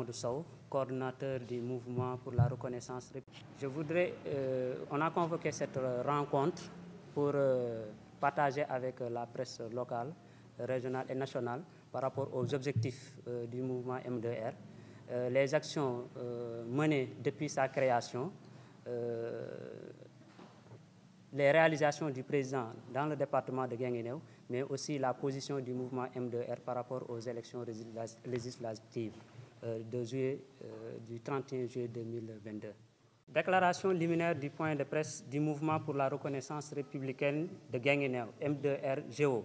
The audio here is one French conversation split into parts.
Amadou Sow, coordinateur du mouvement pour la reconnaissance. Je voudrais, on a convoqué cette rencontre pour partager avec la presse locale, régionale et nationale par rapport aux objectifs du mouvement M2R, les actions menées depuis sa création, les réalisations du président dans le département de Guinguinéo, mais aussi la position du mouvement M2R par rapport aux élections législatives du 31 juillet 2022. Déclaration liminaire du point de presse du mouvement pour la reconnaissance républicaine de Guinguinéo, M2R-GO.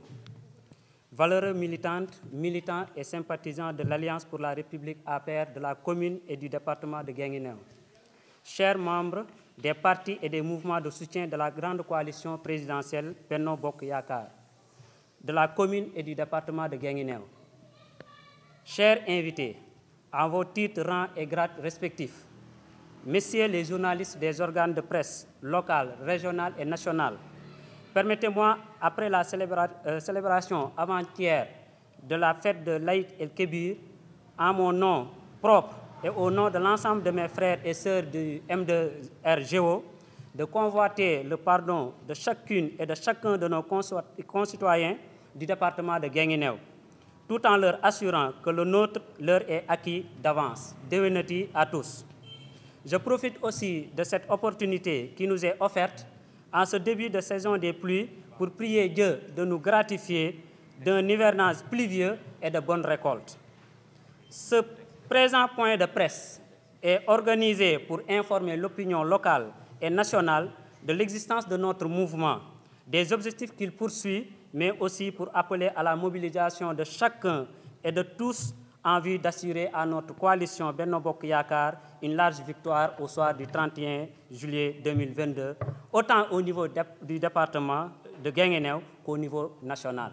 Valeureux militants et sympathisants de l'Alliance pour la République APR de la commune et du département de Guinguinéo. Chers membres des partis et des mouvements de soutien de la grande coalition présidentielle Benno Bokk Yakaar, de la commune et du département de Guinguinéo. Chers invités, en vos titres, rangs et grades respectifs, messieurs les journalistes des organes de presse locales, régionales et nationales, permettez-moi, après la célébration avant-hier de la fête de l'Aïd el-Kébir, en mon nom propre et au nom de l'ensemble de mes frères et sœurs du M2R-GO, de convoiter le pardon de chacune et de chacun de nos concitoyens du département de Guinguinéo, tout en leur assurant que le nôtre leur est acquis d'avance. Déwénati à tous. Je profite aussi de cette opportunité qui nous est offerte en ce début de saison des pluies pour prier Dieu de nous gratifier d'un hivernage pluvieux et de bonnes récoltes. Ce présent point de presse est organisé pour informer l'opinion locale et nationale de l'existence de notre mouvement, des objectifs qu'il poursuit, mais aussi pour appeler à la mobilisation de chacun et de tous en vue d'assurer à notre coalition Benno Bokk Yakaar une large victoire au soir du 31 juillet 2022, autant au niveau du département de Guinguinéo qu'au niveau national.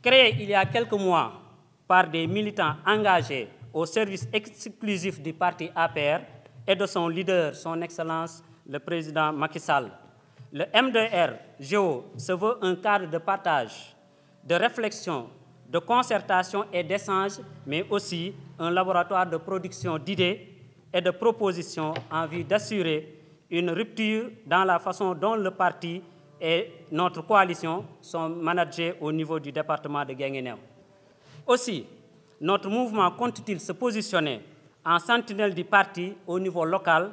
Créé il y a quelques mois par des militants engagés au service exclusif du parti APR et de son leader, son Excellence, le président Macky Sall, le M2R-GO se veut un cadre de partage, de réflexion, de concertation et d'échange, mais aussi un laboratoire de production d'idées et de propositions en vue d'assurer une rupture dans la façon dont le parti et notre coalition sont managés au niveau du département de Guinguinéo. Aussi, notre mouvement compte-t-il se positionner en sentinelle du parti au niveau local,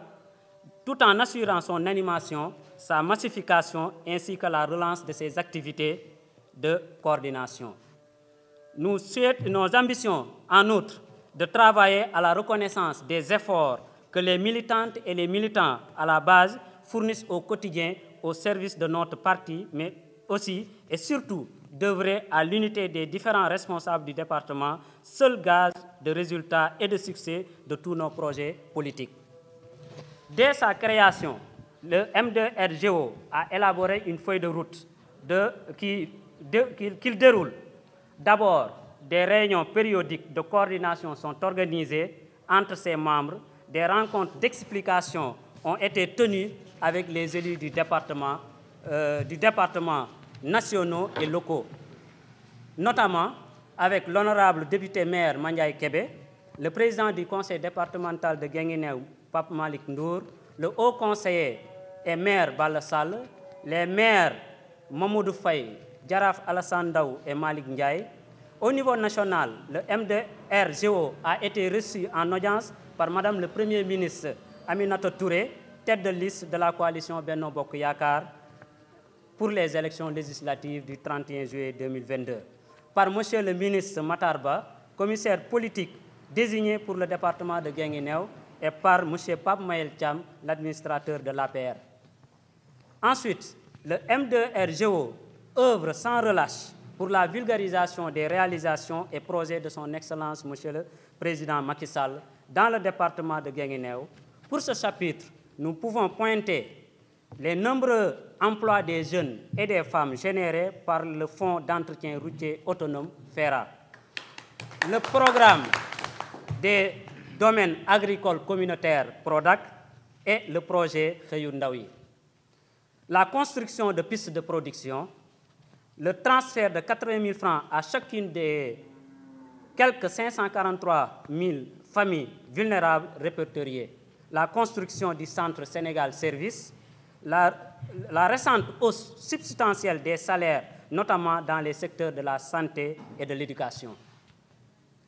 tout en assurant son animation, sa massification ainsi que la relance de ses activités de coordination. Nos ambitions, en outre, de travailler à la reconnaissance des efforts que les militantes et les militants à la base fournissent au quotidien au service de notre parti, mais aussi et surtout d'œuvrer à l'unité des différents responsables du département, seul gage de résultats et de succès de tous nos projets politiques. Dès sa création, le M2R-GO a élaboré une feuille de route qu'il déroule. D'abord, des réunions périodiques de coordination sont organisées entre ses membres, des rencontres d'explication ont été tenues avec les élus du département nationaux et locaux, notamment avec l'honorable député maire Mandiaye Kébé, le président du conseil départemental de Guinguinéo, Pape Malick Ndour, le haut conseiller et maire Balla Sall, les maires Mamadou Faye, Jaraf Alassane Ndao et Malick Ndiaye. Au niveau national, le M2R-GO a été reçu en audience par Madame le Premier ministre Aminata Touré, tête de liste de la coalition Benno Bokk Yakaar pour les élections législatives du 31 juillet 2022, par Monsieur le ministre Matar Ba, commissaire politique désigné pour le département de Guinguinéo, et par Monsieur Pape Mayel Thiam, l'administrateur de l'APR. Ensuite, le M2R-GO œuvre sans relâche pour la vulgarisation des réalisations et projets de son Excellence, Monsieur le Président Macky Sall, dans le département de Guinguinéo. Pour ce chapitre, nous pouvons pointer les nombreux emplois des jeunes et des femmes générés par le Fonds d'entretien routier autonome FERA, le programme des domaines agricoles communautaires PRODAC et le projet Xëyu Ndaw yi, la construction de pistes de production, le transfert de 80 000 francs à chacune des quelques 543 000 familles vulnérables répertoriées, la construction du centre Sénégal Service, la récente hausse substantielle des salaires, notamment dans les secteurs de la santé et de l'éducation.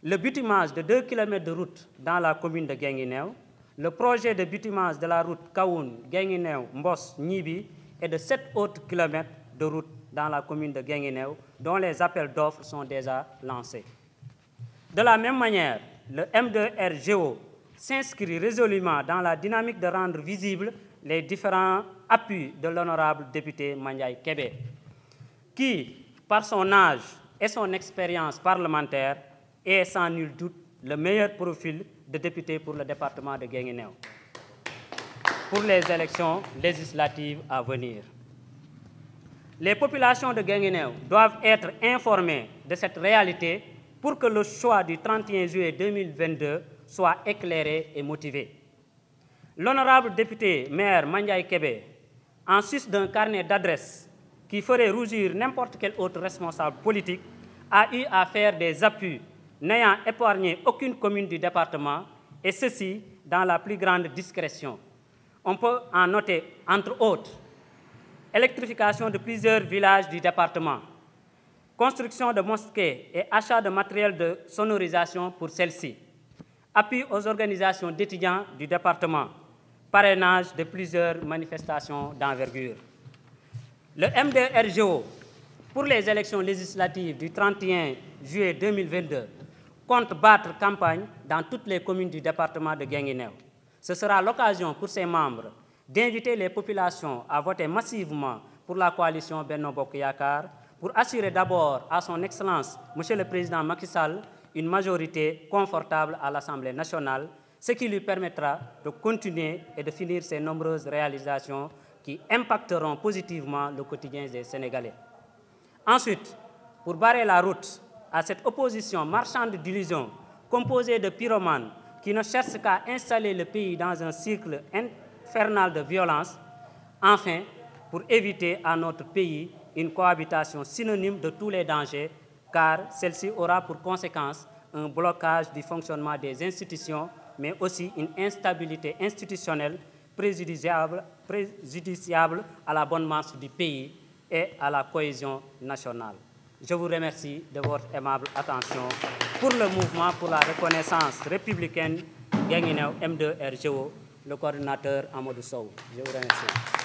Le bitumage de 2 km de route dans la commune de Guinguinéo, le projet de bitumage de la route Kaoun, Guinguinéo, Mbos, Nibi et de 7 autres kilomètres de route dans la commune de Guinguinéo, dont les appels d'offres sont déjà lancés. De la même manière, le M2RGO s'inscrit résolument dans la dynamique de rendre visibles les différents appuis de l'honorable député Mandiaye Kébé, qui, par son âge et son expérience parlementaire, est sans nul doute le meilleur profil de député pour le département de Guinguinéo pour les élections législatives à venir. Les populations de Guinguinéo doivent être informées de cette réalité pour que le choix du 31 juillet 2022 soit éclairé et motivé. L'honorable député maire Mandiaye Kébé, en sus d'un carnet d'adresses qui ferait rougir n'importe quel autre responsable politique, a eu à faire des appuis n'ayant épargné aucune commune du département, et ceci dans la plus grande discrétion. On peut en noter, entre autres, électrification de plusieurs villages du département, construction de mosquées et achat de matériel de sonorisation pour celles-ci, appui aux organisations d'étudiants du département, parrainage de plusieurs manifestations d'envergure. Le M2RGO, pour les élections législatives du 31 juillet 2022, compte battre campagne dans toutes les communes du département de Guinguinéo. Ce sera l'occasion pour ses membres d'inviter les populations à voter massivement pour la coalition Benno Bokk Yakaar, pour assurer d'abord à son Excellence, Monsieur le Président Macky Sall, une majorité confortable à l'Assemblée nationale, ce qui lui permettra de continuer et de finir ses nombreuses réalisations qui impacteront positivement le quotidien des Sénégalais. Ensuite, pour barrer la route à cette opposition marchande d'illusions composée de pyromanes qui ne cherchent qu'à installer le pays dans un cycle infernal de violence, enfin, pour éviter à notre pays une cohabitation synonyme de tous les dangers, car celle-ci aura pour conséquence un blocage du fonctionnement des institutions, mais aussi une instabilité institutionnelle préjudiciable à la bonne marche du pays et à la cohésion nationale. Je vous remercie de votre aimable attention pour le mouvement pour la reconnaissance républicaine Guinguinéo M2RGO, le coordinateur Amadou Sow. Je vous remercie.